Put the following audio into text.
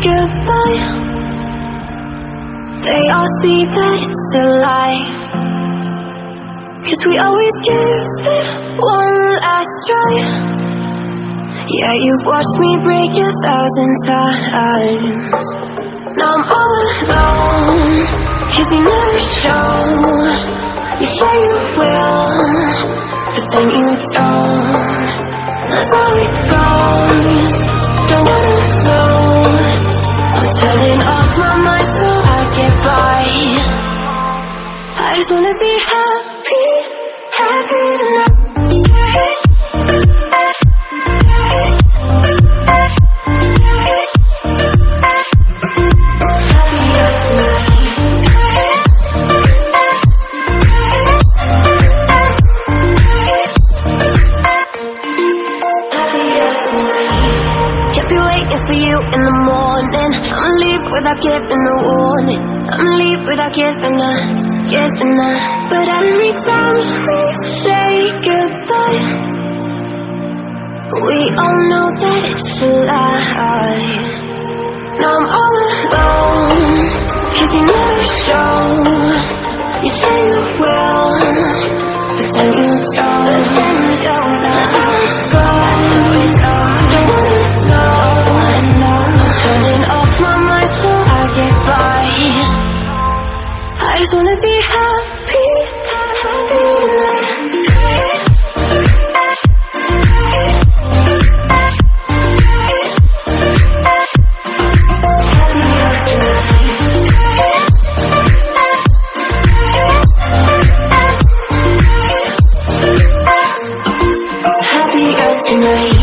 goodbye. They all see that it's a lie, 'cause we always give it one last try. Yeah, you've watched me break 1,000 times. Now I'm all alone, 'cause you never show. You say you will, but then you don't. That's how it goes. Don't wanna float. I'm turning off my mind so I get by. I just wanna be happy, happy tonight. For you in the morning, I'ma leave without giving a warning. I'ma leave without giving a. But every time we say goodbye, we all know that it's a lie. Now I'm all alone, 'cause you never show. You say you will, but then you don't. That's how it goes. Don't know. Turning off my mind so I get by. I just wanna be happy, happy tonight. Happier tonight.